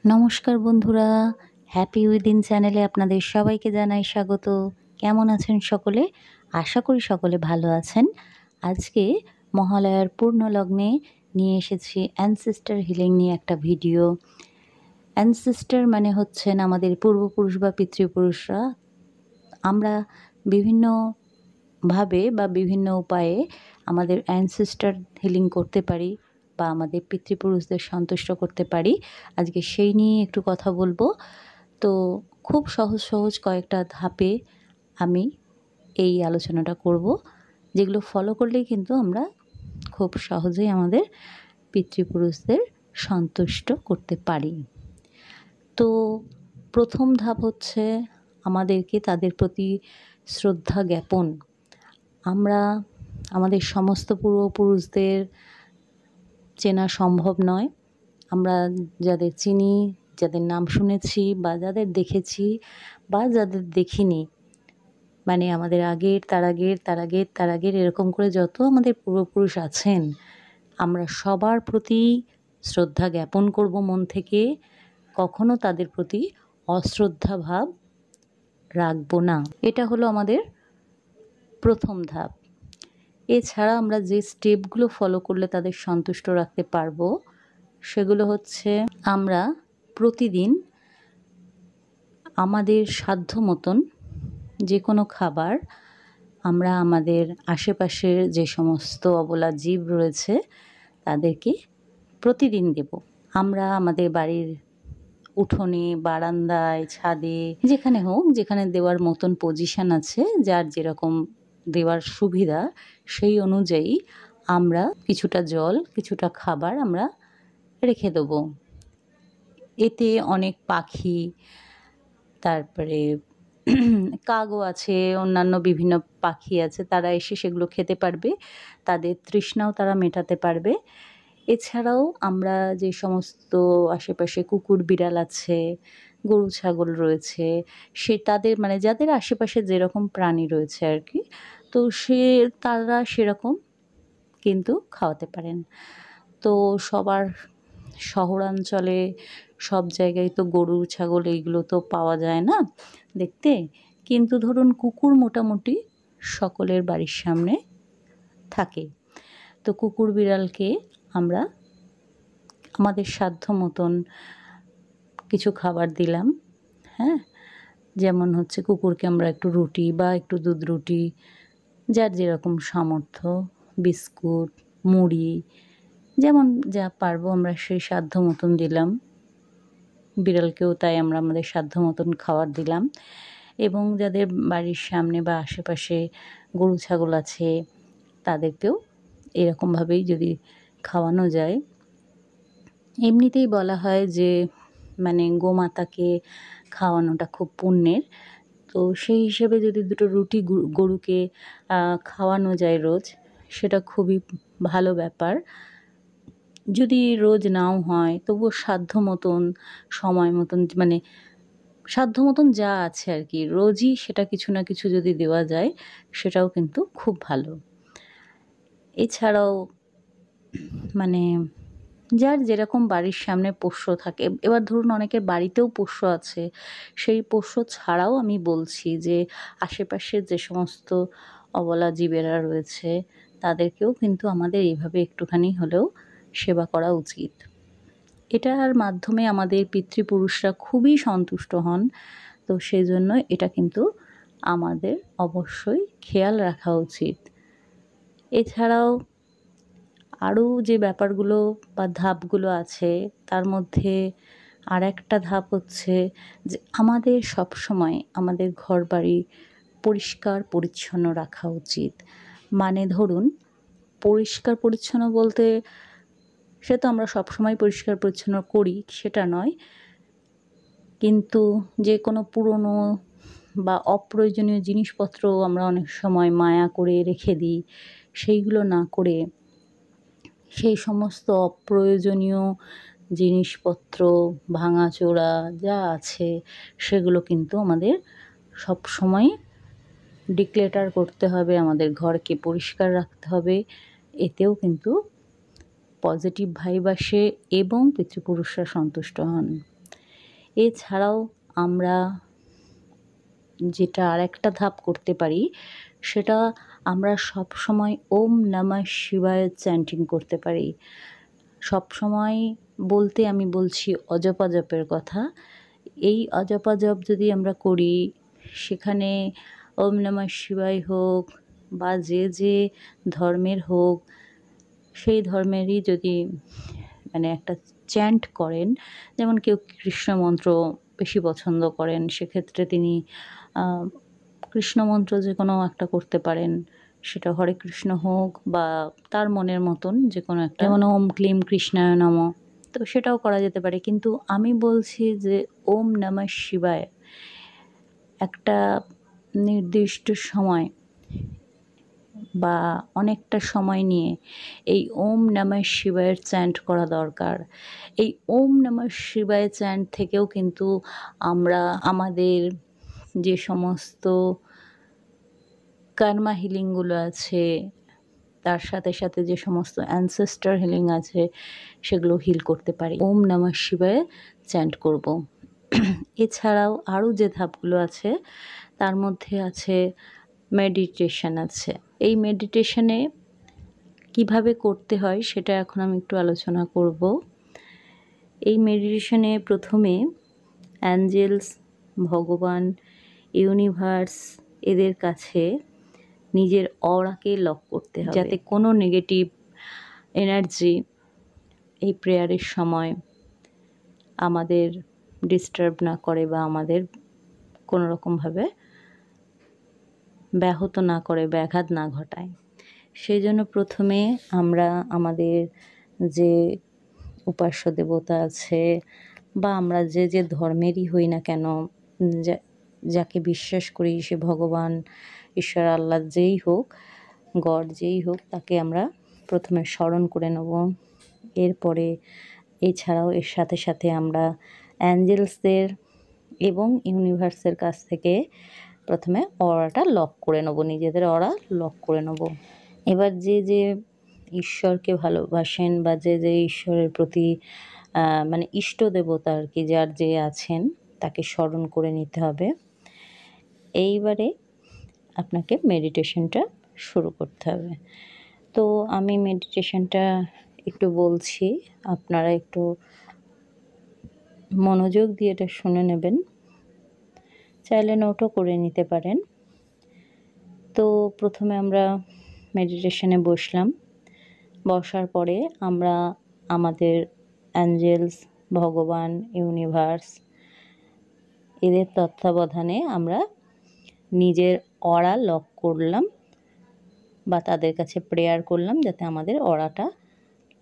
নমস্কার বন্ধুরা, happy within চ্যানেলে আপনাদের সবাইকে জানাই স্বাগত। কেমন আছেন সকলে? আশা করি সকলে ভালো আছেন। আজকে মহালয়ার পূর্ণ লগ্নে নিয়ে এসেছি অ্যানসেস্টর হিলিং নিয়ে একটা ভিডিও। অ্যানসেস্টর মানে হচ্ছেন আমাদের পূর্বপুরুষ বা পিতৃপুরুষরা। আমরা বিভিন্নভাবে বা বিভিন্ন উপায়ে আমাদের অ্যানসেস্টর হিলিং করতে পারি বা আমাদের পিতৃপুরুষদের সন্তুষ্ট করতে পারি। আজকে সেই নিয়ে একটু কথা বলবো। তো খুব সহজ সহজ কয়েকটা ধাপে আমি এই আলোচনাটা করব, যেগুলো ফলো করলেই কিন্তু আমরা খুব সহজেই আমাদের পিতৃপুরুষদের সন্তুষ্ট করতে পারি। তো প্রথম ধাপ হচ্ছে আমাদেরকে তাদের প্রতি শ্রদ্ধা জ্ঞাপন। আমরা আমাদের সমস্ত পূর্বপুরুষদের চেনা সম্ভব নয়। আমরা যাদের চিনি, যাদের নাম শুনেছি বা যাদের দেখেছি বা যাদের দেখিনি, মানে আমাদের আগের, তার আগের, তার আগের, তার আগের এরকম করে যত আমাদের পূর্বপুরুষ আছেন, আমরা সবার প্রতি শ্রদ্ধা জ্ঞাপন করব মন থেকে। কখনো তাদের প্রতি অশ্রদ্ধা ভাব রাখব না। এটা হলো আমাদের প্রথম ধাপ। এছাড়া আমরা যে স্টেপগুলো ফলো করলে তাদের সন্তুষ্ট রাখতে পারবো, সেগুলো হচ্ছে আমরা প্রতিদিন আমাদের সাধ্য মতন যে কোনো খাবার আমরা আমাদের আশেপাশের যে সমস্ত অবলা জীব রয়েছে তাদেরকে প্রতিদিন দেব। আমরা আমাদের বাড়ির উঠোনে, বারান্দায়, ছাদে, যেখানে হোক, যেখানে দেওয়ার মতন পজিশন আছে, যার যেরকম দেওয়ার সুবিধা সেই অনুযায়ী আমরা কিছুটা জল, কিছুটা খাবার আমরা রেখে দেবো। এতে অনেক পাখি, তারপরে কাকও আছে, অন্যান্য বিভিন্ন পাখি আছে, তারা এসে সেগুলো খেতে পারবে, তাদের তৃষ্ণাও তারা মেটাতে পারবে। এছাড়াও আমরা যে সমস্ত আশেপাশে কুকুর বিড়াল আছে, গরু ছাগল রয়েছে, সে তাদের মানে যাদের আশেপাশে যেরকম প্রাণী রয়েছে আর কি, তো তারা সেরকম কিন্তু খাওয়াতে পারেন। তো সবার শহরাঞ্চলে সব জায়গায় তো গরু ছাগল এইগুলো তো পাওয়া যায় না দেখতে, কিন্তু ধরুন কুকুর মোটামুটি সকলের বাড়ির সামনে থাকে। তো কুকুর বিড়ালকে আমরা আমাদের সাধ্য মতন কিছু খাবার দিলাম। হ্যাঁ, যেমন হচ্ছে কুকুরকে আমরা একটু রুটি বা একটু দুধ রুটি, যার যেরকম সামর্থ্য, বিস্কুট, মুড়ি, যেমন যা পারবো আমরা সেই সাধ্য মতন দিলাম। বিড়ালকেও তাই আমরা আমাদের সাধ্য মতন খাবার দিলাম। এবং যাদের বাড়ির সামনে বা আশেপাশে গরু ছাগল আছে তাদেরকেও এরকমভাবেই যদি খাওয়ানো যায়। এমনিতেই বলা হয় যে মানে গোমাতাকে খাওয়ানোটা খুব পুণ্যের। তো সেই হিসেবে যদি দুটো রুটি গরুকে খাওয়ানো যায় রোজ, সেটা খুবই ভালো ব্যাপার। যদি রোজ নাও হয় তবুও সাধ্য মতন, সময় মতন, মানে সাধ্য মতন যা আছে আর কি, রোজই সেটা কিছু না কিছু যদি দেওয়া যায় সেটাও কিন্তু খুব ভালো। এছাড়াও মানে যার যেরকম বাড়ির সামনে পোষ্য থাকে, এবার ধরুন অনেকের বাড়িতেও পোষ্য আছে, সেই পোষ্য ছাড়াও আমি বলছি যে আশেপাশের যে সমস্ত অবলা জীবেরা রয়েছে তাদেরকেও কিন্তু আমাদের এইভাবে একটুখানি হলেও সেবা করা উচিত। এটার মাধ্যমে আমাদের পিতৃপুরুষরা খুবই সন্তুষ্ট হন। তো সেই জন্য এটা কিন্তু আমাদের অবশ্যই খেয়াল রাখা উচিত। এছাড়াও আরও যে ব্যাপারগুলো বা ধাপগুলো আছে, তার মধ্যে আরেকটা ধাপ হচ্ছে যে আমাদের সবসময় আমাদের ঘরবাড়ি পরিষ্কার পরিচ্ছন্ন রাখা উচিত। মানে ধরুন পরিষ্কার পরিচ্ছন্ন বলতে সে তো আমরা সবসময় পরিষ্কার পরিচ্ছন্ন করি সেটা নয়, কিন্তু যে কোনো পুরনো বা অপ্রয়োজনীয় জিনিসপত্র আমরা অনেক সময় মায়া করে রেখে দিই, সেইগুলো না করে সেই সমস্ত অপ্রয়োজনীয় জিনিসপত্র, ভাঙাচোরা যা আছে সেগুলো কিন্তু আমাদের সবসময় ডিক্লেটার করতে হবে, আমাদের ঘরকে পরিষ্কার রাখতে হবে। এতেও কিন্তু পজিটিভ ভাইব আসে এবং পিতৃপুরুষরা সন্তুষ্ট হন। এছাড়াও আমরা যেটা আরেকটা ধাপ করতে পারি, সেটা আমরা সবসময় ওম নমঃ শিবায় চ্যান্টিং করতে পারি। সবসময় বলতে আমি বলছি অজপা জপের কথা। এই অজপা জপ যদি আমরা করি, সেখানে ওম নমঃ শিবায় হোক বা যে ধর্মের হোক, সেই ধর্মেরই যদি মানে একটা চ্যান্ট করেন, যেমন কেউ কৃষ্ণ মন্ত্র বেশি পছন্দ করেন, সেক্ষেত্রে তিনি কৃষ্ণ মন্ত্র যে কোনো একটা করতে পারেন। সেটা হরে কৃষ্ণ হোক বা তার মনের মতন যে কোনো একটা, যেমন ওম ক্লিম কৃষ্ণায় নমঃ, তো সেটাও করা যেতে পারে। কিন্তু আমি বলছি যে ওম নমঃ শিবায় একটা নির্দিষ্ট সময় বা অনেকটা সময় নিয়ে এই ওম নমঃ শিবায়ের চ্যান্ট করা দরকার। এই ওম নমঃ শিবায় চ্যান্ট থেকেও কিন্তু আমরা আমাদের যে সমস্ত কর্মা হিলিংগুলো আছে, তার সাথে সাথে যে সমস্ত অ্যানসেস্টার হিলিং আছে, সেগুলো হিল করতে পারি। ওম নমঃ শিবায় চ্যান্ট করব। এছাড়াও আরও যে ধাপগুলো আছে, তার মধ্যে আছে মেডিটেশন আছে। এই মেডিটেশনে কিভাবে করতে হয় সেটা এখন আমি একটু আলোচনা করব। এই মেডিটেশনে প্রথমে অ্যাঞ্জেলস, ভগবান, ইউনিভার্স এদের কাছে নিজের অরাকে লক করতে হবে, যাতে কোনো নেগেটিভ এনার্জি এই প্রেয়ারের সময় আমাদের ডিস্টার্ব না করে বা আমাদের কোনো রকমভাবে ব্যাহত না করে, ব্যাঘাত না ঘটায়। সেই জন্য প্রথমে আমরা আমাদের যে উপাস্য দেবতা আছে বা আমরা যে ধর্মেরই হই না কেন, যাকে বিশ্বাস করি, সে ভগবান, ঈশ্বর, আল্লাহ যেই হোক, গড যেই হোক, তাকে আমরা প্রথমে স্মরণ করে নেব। এরপরে এছাড়াও এর সাথে সাথে আমরা অ্যাঞ্জেলসদের এবং ইউনিভার্সের কাছ থেকে প্রথমে অরাটা লক করে নেব, নিজেদের অরা লক করে নেব। এবার যে ঈশ্বরকে ভালোবাসেন বা যে ঈশ্বরের প্রতি মানে ইষ্ট দেবতা আর কি, যার যে আছেন, তাকে স্মরণ করে নিতে হবে। এইবারে আপনাকে মেডিটেশনটা শুরু করতে হবে। তো আমি মেডিটেশনটা একটু বলছি, আপনারা একটু মনোযোগ দিয়ে এটা শুনে নেবেন, চাইলে নোটও করে নিতে পারেন। তো প্রথমে আমরা মেডিটেশনে বসলাম। বসার পরে আমরা আমাদের অ্যাঞ্জেলস, ভগবান, ইউনিভার্স এদের তত্ত্বাবধানে আমরা নিজের অরা লক করলাম বা তাদের কাছে প্রেয়ার করলাম যাতে আমাদের অরাটা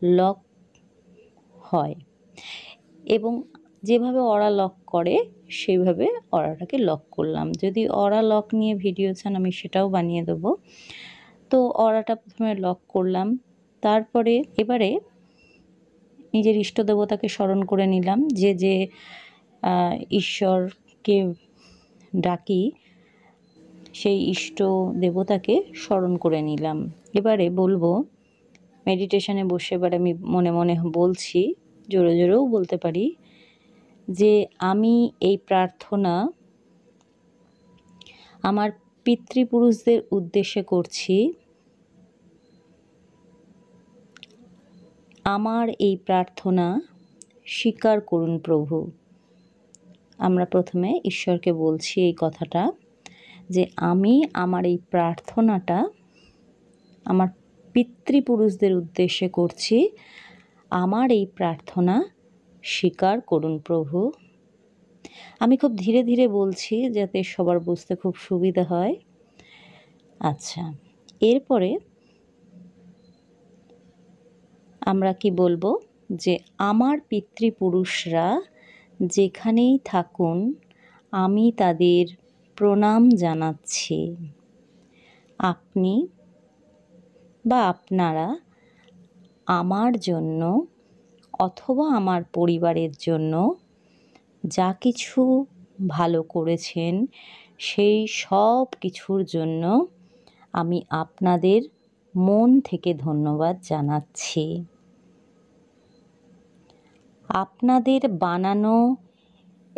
লক হয়, এবং যেভাবে অরা লক করে সেইভাবে অরাটাকে লক করলাম। যদি অরা লক নিয়ে ভিডিও চান আমি সেটাও বানিয়ে দেবো। তো অরাটা প্রথমে লক করলাম, তারপরে এবারে নিজের ইষ্ট দেবতাকে স্মরণ করে নিলাম, যে ঈশ্বরকে ডাকি সেই ইষ্ট দেবতাকে স্মরণ করে নিলাম। এবারে বলবো, মেডিটেশনে বসে এবার আমি মনে মনে বলছি, জোরে জোরেও বলতে পারি, যে আমি এই প্রার্থনা আমার পিতৃপুরুষদের উদ্দেশ্যে করছি। আমার এই প্রার্থনা স্বীকার করুন প্রভু। আমরা প্রথমে ঈশ্বরকে বলছি এই কথাটা, যে আমি আমার এই প্রার্থনাটা আমার পিতৃপুরুষদের উদ্দেশ্যে করছি। আমার এই প্রার্থনা স্বীকার করুন প্রভু। আমি খুব ধীরে ধীরে বলছি যাতে সবার বুঝতে খুব সুবিধা হয়। আচ্ছা, এরপরে আমরা কি বলবো, যে আমার পিতৃপুরুষরা যেখানেই থাকুন আমি তাদের প্রণাম জানাচ্ছি। আপনি বা আপনারা আমার জন্য অথবা আমার পরিবারের জন্য যা কিছু ভালো করেছেন সেই সব কিছুর জন্য আমি আপনাদের মন থেকে ধন্যবাদ জানাচ্ছি। আপনাদের বানানো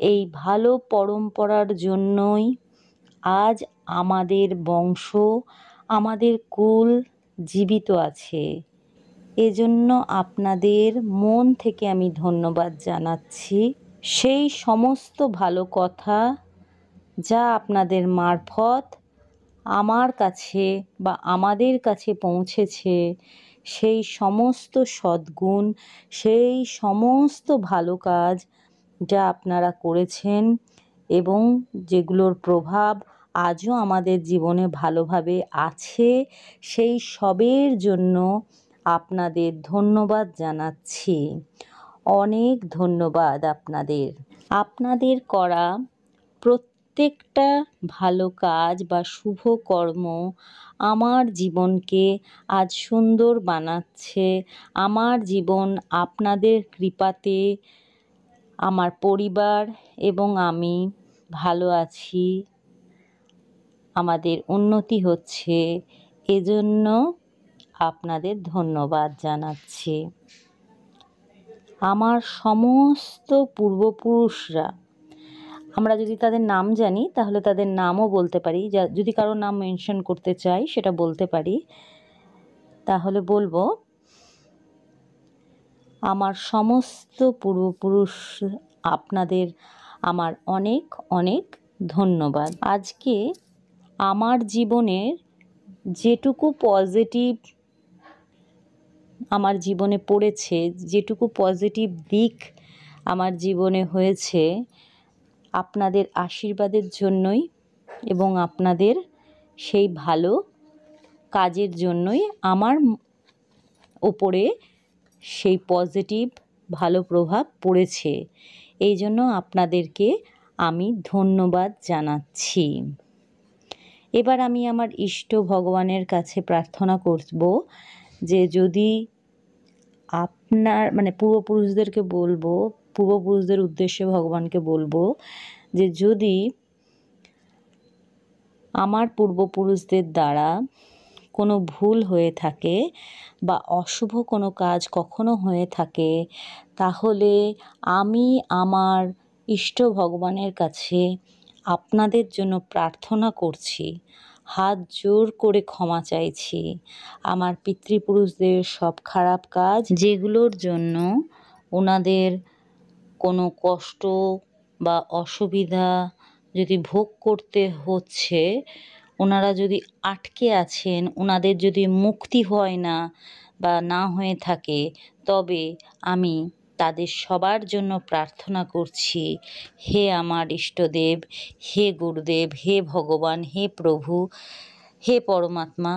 এই ভালো পরম্পরার জন্যই আজ আমাদের বংশ, আমাদের কুল জীবিত আছে। এজন্য আপনাদের মন থেকে আমি ধন্যবাদ জানাচ্ছি। সেই সমস্ত ভালো কথা যা আপনাদের মারফত আমার কাছে বা আমাদের কাছে পৌঁছেছে, সেই সমস্ত সদ্গুণ, সেই সমস্ত ভালো কাজ যা আপনারা করেছেন এবং যেগুলোর প্রভাব আজও আমাদের জীবনে ভালোভাবে আছে, সেই সবের জন্য আপনাদের ধন্যবাদ জানাচ্ছি। অনেক ধন্যবাদ আপনাদের। আপনাদের করা প্রত্যেকটা ভালো কাজ বা শুভ কর্ম আমার জীবনকে আজ সুন্দর বানাচ্ছে। আমার জীবন আপনাদের কৃপাতে আমার পরিবার এবং আমি ভালো আছি, আমাদের উন্নতি হচ্ছে। এজন্য আপনাদের ধন্যবাদ জানাচ্ছি। আমার সমস্ত পূর্বপুরুষরা, আমরা যদি তাদের নাম জানি তাহলে তাদের নামও বলতে পারি, যদি কারো নাম মেনশন করতে চাই সেটা বলতে পারি। তাহলে বলবো, আমার সমস্ত পূর্বপুরুষ, আপনাদের আমার অনেক অনেক ধন্যবাদ। আজকে আমার জীবনের যেটুকু পজিটিভ আমার জীবনে পড়েছে, যেটুকু পজিটিভ দিক আমার জীবনে হয়েছে, আপনাদের আশীর্বাদের জন্যই এবং আপনাদের সেই ভালো কাজের জন্যই আমার ওপরে সেই পজিটিভ ভালো প্রভাব পড়েছে। এই জন্য আপনাদেরকে আমি ধন্যবাদ জানাচ্ছি। এবার আমি আমার ইষ্ট ভগবানের কাছে প্রার্থনা করব যে যদি আপনার পূর্বপুরুষদেরকে বলবো, পূর্বপুরুষদের উদ্দেশ্যে ভগবানকে বলবো যে যদি আমার পূর্বপুরুষদের দ্বারা কোনো ভুল হয়ে থাকে বা অশুভ কোনো কাজ কখনো হয়ে থাকে, তাহলে আমি আমার ইষ্ট ভগবানের কাছে আপনাদের জন্য প্রার্থনা করছি, হাত জোর করে ক্ষমা চাইছি। আমার পিতৃপুরুষদের সব খারাপ কাজ, যেগুলোর জন্য ওনাদের কোনো কষ্ট বা অসুবিধা যদি ভোগ করতে হচ্ছে, ওনারা যদি আটকে আছেন, ওনাদের যদি মুক্তি হয় না বা না হয়ে থাকে, তবে আমি তাদের সবার জন্য প্রার্থনা করছি, হে আমার ইষ্টদেব, হে গুরুদেব, হে ভগবান, হে প্রভু, হে পরমাত্মা,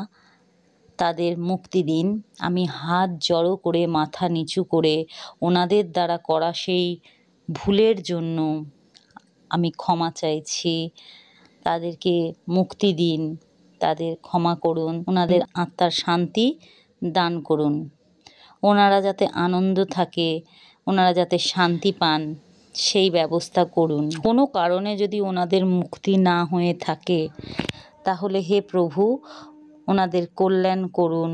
তাদের মুক্তি দিন। আমি হাত জড়ো করে মাথা নিচু করে ওনাদের দ্বারা করা সেই ভুলের জন্য আমি ক্ষমা চাইছি। তাদেরকে মুক্তি দিন, তাদের ক্ষমা করুন, ওনাদের আত্মার শান্তি দান করুন। ওনারা যাতে আনন্দ থাকে, ওনারা যাতে শান্তি পান, সেই ব্যবস্থা করুন। কোনো কারণে যদি ওনাদের মুক্তি না হয়ে থাকে, তাহলে হে প্রভু ওনাদের কল্যাণ করুন,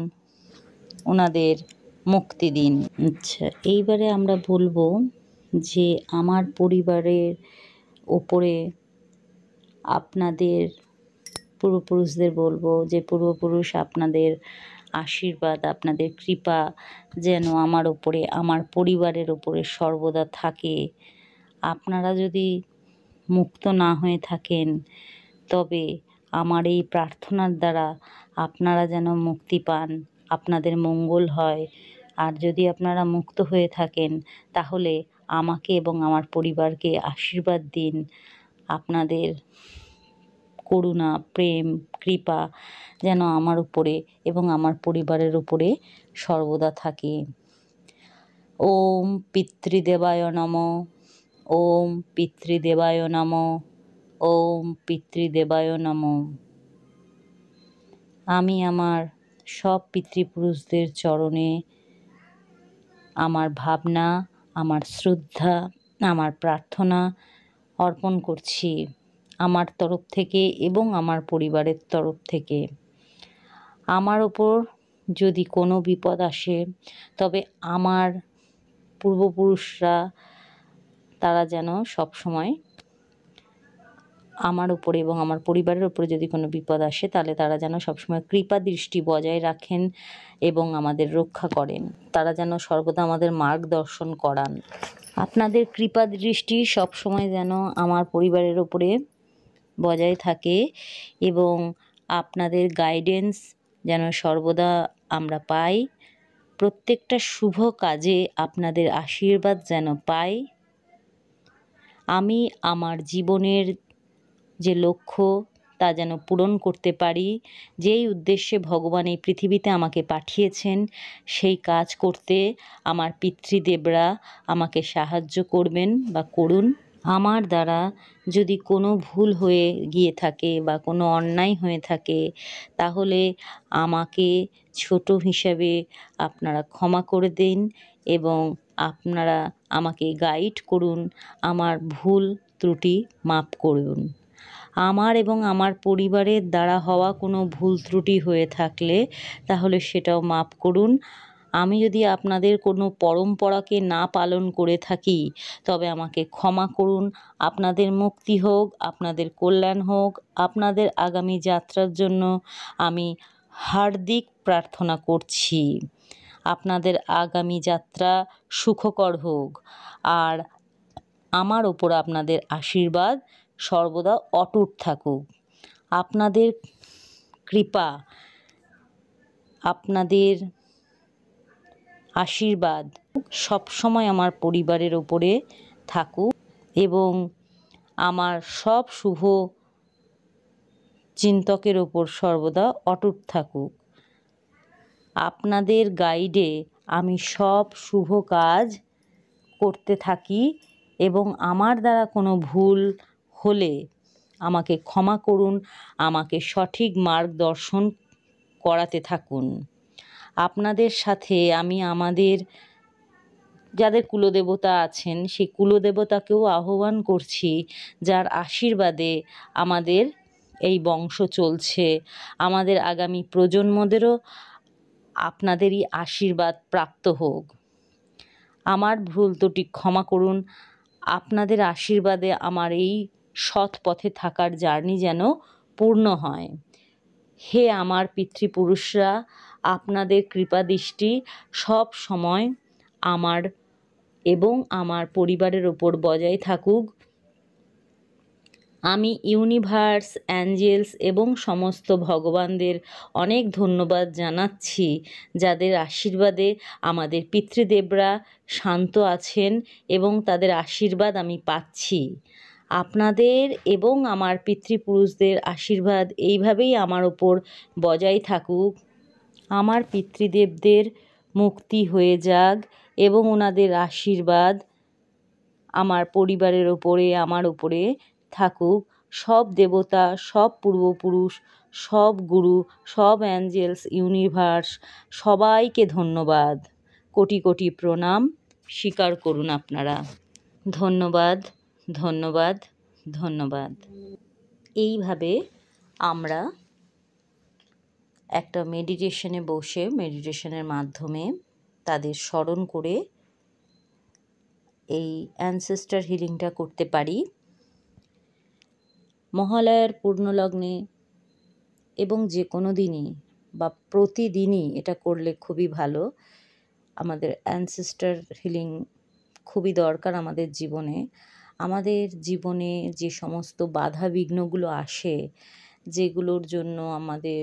ওনাদের মুক্তি দিন। আচ্ছা, এইবারে আমরা বলবো যে আমার পরিবারের ওপরে আপনাদের পূর্বপুরুষদের বলবো যে পূর্বপুরুষ আপনাদের আশীর্বাদ, আপনাদের কৃপা যেন আমার ওপরে, আমার পরিবারের ওপরে সর্বদা থাকে। আপনারা যদি মুক্ত না হয়ে থাকেন, তবে আমার এই প্রার্থনার দ্বারা আপনারা যেন মুক্তি পান, আপনাদের মঙ্গল হয়। আর যদি আপনারা মুক্ত হয়ে থাকেন, তাহলে আমাকে এবং আমার পরিবারকে আশীর্বাদ দিন। আপনাদের করুণা, প্রেম, কৃপা যেন আমার উপরে এবং আমার পরিবারের উপরে সর্বদা থাকে। ওম পিতৃদেবায় নমঃ, ওম পিতৃদেবায় নমঃ, ওম পিতৃদেবায় নমঃ। আমি আমার সব পিতৃপুরুষদের চরণে আমার ভাবনা, আমার শ্রদ্ধা, আমার প্রার্থনা অর্পণ করছি আমার তরফ থেকে এবং আমার পরিবারের তরফ থেকে। আমার ওপর যদি কোনো বিপদ আসে, তবে আমার পূর্বপুরুষরা তারা যেন সবসময় আমার উপরে এবং আমার পরিবারের উপরে যদি কোনো বিপদ আসে তাহলে তারা যেন সবসময় কৃপা দৃষ্টি বজায় রাখেন এবং আমাদের রক্ষা করেন। তারা যেন সর্বদা আমাদের মার্গদর্শন করান। আপনাদের কৃপা দৃষ্টি সবসময় যেন আমার পরিবারের ওপরে বজায় থাকে এবং আপনাদের গাইডেন্স যেন সর্বদা আমরা পাই। প্রত্যেকটা শুভ কাজে আপনাদের আশীর্বাদ যেন পাই। আমি আমার জীবনের যে লক্ষ্য তা যেন পূরণ করতে পারি। যেই উদ্দেশ্যে ভগবান এই পৃথিবীতে আমাকে পাঠিয়েছেন সেই কাজ করতে আমার পিতৃদেবরা আমাকে সাহায্য করবেন বা করুন। আমার দ্বারা যদি কোনো ভুল হয়ে গিয়ে থাকে বা কোনো অন্যায় হয়ে থাকে তাহলে আমাকে ছোট হিসাবে আপনারা ক্ষমা করে দিন এবং আপনারা আমাকে গাইড করুন, আমার ভুল ত্রুটি মাপ করুন। আমার এবং আমার পরিবারের দ্বারা হওয়া কোনো ভুল ত্রুটি হয়ে থাকলে তাহলে সেটাও মাপ করুন। আমি যদি আপনাদের কোনো পরম্পরাকে না পালন করে থাকি তবে আমাকে ক্ষমা করুন। আপনাদের মুক্তি হোক, আপনাদের কল্যাণ হোক, আপনাদের আগামী যাত্রার জন্য আমি হার্দিক প্রার্থনা করছি। আপনাদের আগামী যাত্রা সুখকর হোক আর আমার ওপর আপনাদের আশীর্বাদ সর্বদা অটুট থাকুক। আপনাদের কৃপা, আপনাদের আশীর্বাদ সবসময় আমার পরিবারের ওপরে থাকুক এবং আমার সব শুভ চিন্তকের ওপর সর্বদা অটুট থাকুক। আপনাদের গাইডে আমি সব শুভ কাজ করতে থাকি এবং আমার দ্বারা কোনো ভুল হলে আমাকে ক্ষমা করুন, আমাকে সঠিক মার্গদর্শন করাতে থাকুন। আপনাদের সাথে আমি আমাদের যাদের কুলদেবতা আছেন সেই কুলদেবতাকেও আহ্বান করছি, যার আশীর্বাদে আমাদের এই বংশ চলছে। আমাদের আগামী প্রজন্মদেরও আপনাদেরই আশীর্বাদ প্রাপ্ত হোক। আমার ভুল ত্রুটি ক্ষমা করুন। আপনাদের আশীর্বাদে আমার এই সৎ পথে থাকার জার্নি যেন পূর্ণ হয়। হে আমার পিতৃপুরুষরা, আপনাদের কৃপাদৃষ্টি সব সময় আমার এবং আমার পরিবারের ওপর বজায় থাকুক। আমি ইউনিভার্স, অ্যাঞ্জেলস এবং সমস্ত ভগবানদের অনেক ধন্যবাদ জানাচ্ছি, যাদের আশীর্বাদে আমাদের পিতৃদেবরা শান্ত আছেন এবং তাদের আশীর্বাদ আমি পাচ্ছি। আপনাদের এবং আমার পিতৃপুরুষদের আশীর্বাদ এইভাবেই আমার ওপর বজায় থাকুক। আমার পিতৃদেবদের মুক্তি হয়ে যাক এবং ওনাদের আশীর্বাদ আমার পরিবারের ওপরে, আমার ওপরে থাকুক। সব দেবতা, সব পূর্বপুরুষ, সব গুরু, সব অ্যাঞ্জেলস, ইউনিভার্স সবাইকে ধন্যবাদ, কোটি কোটি প্রণাম স্বীকার করুন আপনারা। ধন্যবাদ, ধন্যবাদ, ধন্যবাদ। এইভাবে আমরা একটা মেডিটেশনে বসে মেডিটেশনের মাধ্যমে তাদের স্মরণ করে এই অ্যানসেস্টার হিলিংটা করতে পারি। মহালয়ার পূর্ণলগ্নে এবং যে কোনো দিনই বা প্রতিদিনই এটা করলে খুবই ভালো। আমাদের অ্যানসেস্টার হিলিং খুবই দরকার আমাদের জীবনে। আমাদের জীবনে যে সমস্ত বাধা বিঘ্নগুলো আসে, যেগুলোর জন্য আমাদের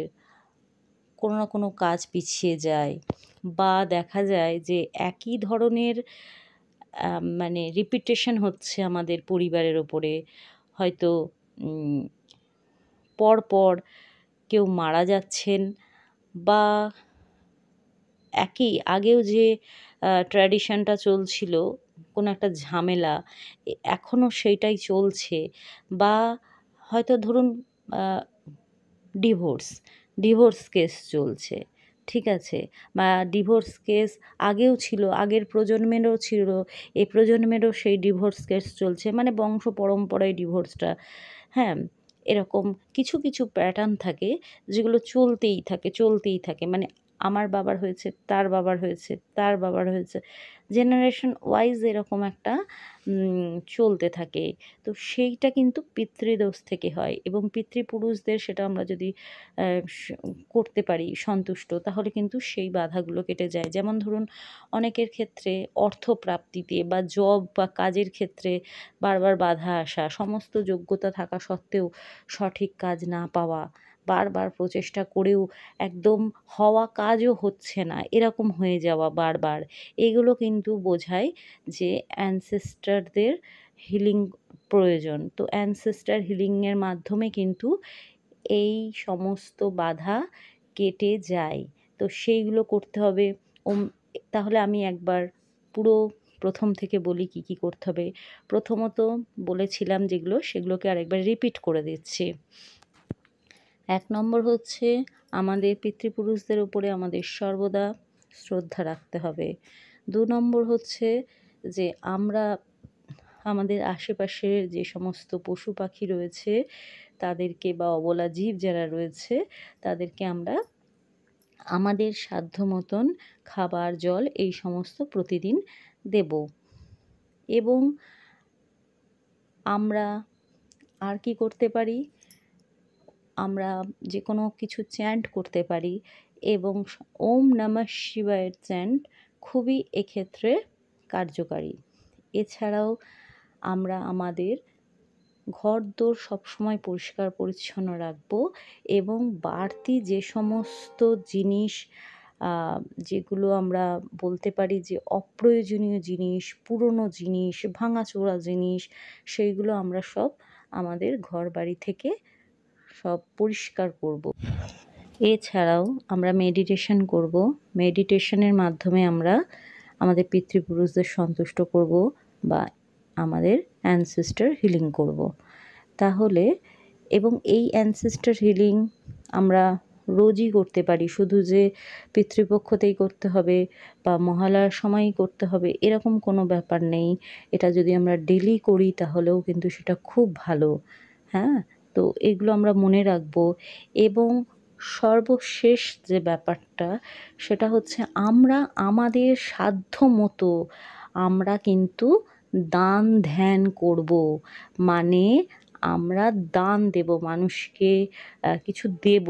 কোনো না কোনো কাজ পিছিয়ে যায় বা দেখা যায় যে একই ধরনের রিপিটেশন হচ্ছে আমাদের পরিবারের ওপরে। হয়তো পরপর কেউ মারা যাচ্ছেন বা আগেও যে ট্র্যাডিশনটা চলছিল, কোনো একটা ঝামেলা এখনও সেইটাই চলছে। বা হয়তো ধরুন ডিভোর্স কেস চলছে, ঠিক আছে, বা ডিভোর্স কেস আগেও ছিল, আগের প্রজন্মেরও ছিল, এই প্রজন্মেরও সেই ডিভোর্স কেস চলছে, বংশ পরম্পরায় ডিভোর্সটা, হ্যাঁ, এরকম কিছু কিছু প্যাটার্ন থাকে যেগুলো চলতেই থাকে। আমার বাবার হয়েছে, তার বাবার হয়েছে, তার বাবার হয়েছে, জেনারেশন ওয়াইজ এরকম একটা চলতে থাকে। তো সেইটা কিন্তু পিতৃদোষ থেকে হয়, এবং পিতৃপুরুষদের সেটা আমরা যদি করতে পারি সন্তুষ্ট, তাহলে কিন্তু সেই বাধাগুলো কেটে যায়। যেমন ধরুন, অনেকের ক্ষেত্রে অর্থপ্রাপ্তিতে বা জব বা কাজের ক্ষেত্রে বারবার বাধা আসা, সমস্ত যোগ্যতা থাকা সত্ত্বেও সঠিক কাজ না পাওয়া, বারবার প্রচেষ্টা করেও একদম হওয়া কাজও হচ্ছে না, এরকম হয়ে যাওয়া বারবার, এগুলো কিন্তু বোঝায় যে অ্যানসেস্টারদের হিলিং প্রয়োজন। তো অ্যানসেস্টার হিলিংয়ের মাধ্যমে কিন্তু এই সমস্ত বাধা কেটে যায়। তো সেইগুলো করতে হবে। তাহলে আমি একবার পুরো প্রথম থেকে বলি কী কী করতে হবে। প্রথমত বলেছিলাম যেগুলো, সেগুলোকে আরেকবার রিপিট করে দিচ্ছি। 1 নম্বর হচ্ছে, আমাদের পিতৃপুরুষদের উপরে আমাদের সর্বদা শ্রদ্ধা রাখতে হবে। 2 নম্বর হচ্ছে যে আমরা আমাদের আশেপাশের যে সমস্ত পশু পাখি রয়েছে তাদেরকে, বা অবলা জীব যারা রয়েছে তাদেরকে আমরা আমাদের সাধ্য মতন খাবার, জল এই সমস্ত প্রতিদিন দেব। এবং আমরা আর কি করতে পারি, আমরা যে কোনো কিছু চ্যান্ট করতে পারি, এবং ওম নমঃ শিবায়ের চ্যান্ট খুবই এক্ষেত্রে কার্যকারী। এছাড়াও আমরা আমাদের ঘরদোর সবসময় পরিষ্কার পরিচ্ছন্ন রাখবো, এবং বাড়তি যে সমস্ত জিনিস, যেগুলো আমরা বলতে পারি যে অপ্রয়োজনীয় জিনিস, পুরনো জিনিস, ভাঙাচোরা জিনিস, সেইগুলো আমরা সব আমাদের ঘর বাড়ি থেকে সব পরিষ্কার করব। এছাড়াও আমরা মেডিটেশন করব। মেডিটেশনের মাধ্যমে আমরা আমাদের পিতৃপুরুষদের সন্তুষ্ট করব, বা আমাদের অ্যানসেস্টার হিলিং করব। তাহলে, এবং এই অ্যানসেস্টার হিলিং আমরা রোজই করতে পারি, শুধু যে পিতৃপক্ষতেই করতে হবে বা মহালয়ার সময়ই করতে হবে এরকম কোনো ব্যাপার নেই। এটা যদি আমরা ডেলি করি তাহলেও কিন্তু সেটা খুব ভালো। হ্যাঁ, তো এগুলো আমরা মনে রাখবো। এবং সর্বশেষ যে ব্যাপারটা, সেটা হচ্ছে আমরা আমাদের সাধ্য মতো আমরা কিন্তু দান ধ্যান করব। মানে আমরা দান দেব, মানুষকে কিছু দেব।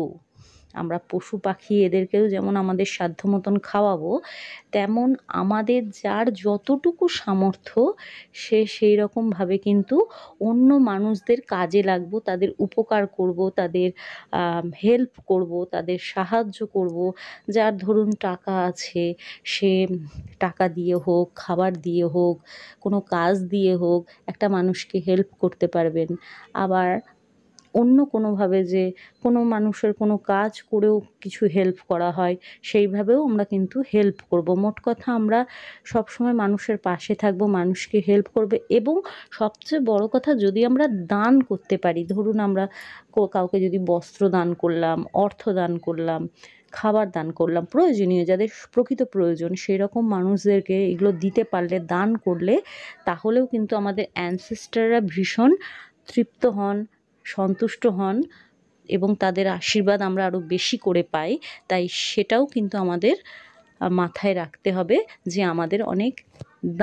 আমরা পশু পাখি এদেরকেও যেমন আমাদের সাধ্য মতন খাওয়াবো, তেমন আমাদের যার যতটুকু সামর্থ্য সে সেই রকমভাবে কিন্তু অন্য মানুষদের কাজে লাগবো, তাদের উপকার করব, তাদের হেল্প করব, তাদের সাহায্য করব। যার ধরুন টাকা আছে, সে টাকা দিয়ে হোক, খাবার দিয়ে হোক, কোনো কাজ দিয়ে হোক একটা মানুষকে হেল্প করতে পারবেন। আবার অন্য কোনোভাবে যে কোনো মানুষের কোনো কাজ করেও কিছু হেল্প করা হয়, সেইভাবেও আমরা কিন্তু হেল্প করব। মোট কথা আমরা সবসময় মানুষের পাশে থাকব, মানুষকে হেল্প করবে। এবং সবচেয়ে বড় কথা, যদি আমরা দান করতে পারি, ধরুন আমরা কাউকে যদি বস্ত্র দান করলাম, অর্থ দান করলাম, খাবার দান করলাম, প্রয়োজনীয় যাদের প্রকৃত প্রয়োজন সেই রকম মানুষদেরকে এগুলো দিতে পারলে, দান করলে, তাহলেও কিন্তু আমাদের অ্যানসেস্টাররা ভীষণ তৃপ্ত হন, সন্তুষ্ট হন, এবং তাদের আশীর্বাদ আমরা আরও বেশি করে পাই। তাই সেটাও কিন্তু আমাদের মাথায় রাখতে হবে যে আমাদের অনেক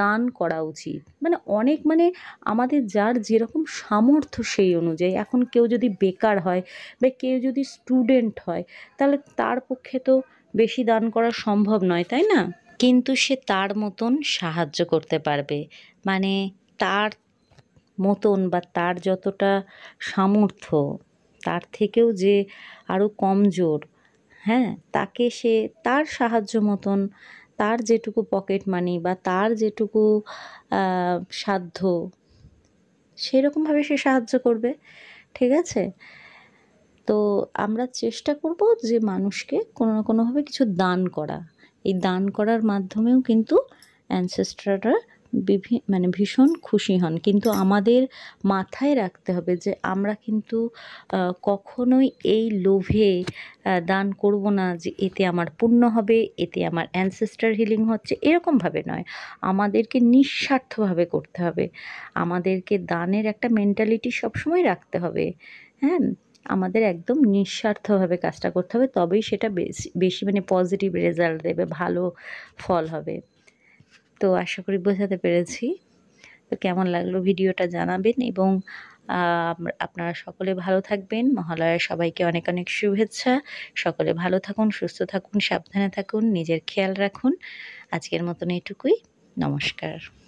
দান করা উচিত। মানে অনেক, মানে আমাদের যার যেরকম সামর্থ্য সেই অনুযায়ী। এখন কেউ যদি বেকার হয় বা কেউ যদি স্টুডেন্ট হয়, তাহলে তার পক্ষে তো বেশি দান করা সম্ভব নয়, তাই না? কিন্তু সে তার মতন সাহায্য করতে পারবে, মানে তার মতন বা তার যতটা সামর্থ্য, তার থেকেও যে আরও কমজোর, হ্যাঁ, তাকে সে তার সাহায্য মতন, তার যেটুকু পকেট মানি বা তার যেটুকু সাধ্য, সেরকমভাবে সে সাহায্য করবে। ঠিক আছে? তো আমরা চেষ্টা করব যে মানুষকে কোনো না কোনোভাবে কিছু দান করা। এই দান করার মাধ্যমেও কিন্তু অ্যানসেস্টররা মানে ভীষণ খুশি হন। কিন্তু আমাদের মাথায় রাখতে হবে যে আমরা কিন্তু কখনোই এই লোভে দান করব না যে এতে আমার পুণ্য হবে, এতে আমার অ্যানসেস্টর হিলিং হচ্ছে, এরকমভাবে নয়। আমাদেরকে নিঃস্বার্থভাবে করতে হবে। আমাদেরকে দানের একটা মেন্টালিটি সবসময় রাখতে হবে। হ্যাঁ? আমাদের একদম নিঃস্বার্থভাবে কাজটা করতে হবে, তবেই সেটা বেশি বেশি মানে পজিটিভ রেজাল্ট দেবে, ভালো ফল হবে। তো আশা করি বোঝাতে পেরেছি। তো কেমন লাগলো ভিডিওটা জানাবেন, এবং আপনারা সকলে ভালো থাকবেন। মহালয়ার সবাইকে অনেক অনেক শুভেচ্ছা। সকলে ভালো থাকুন, সুস্থ থাকুন, সাবধানে থাকুন, নিজের খেয়াল রাখুন। আজকের মতন এটুকুই। নমস্কার।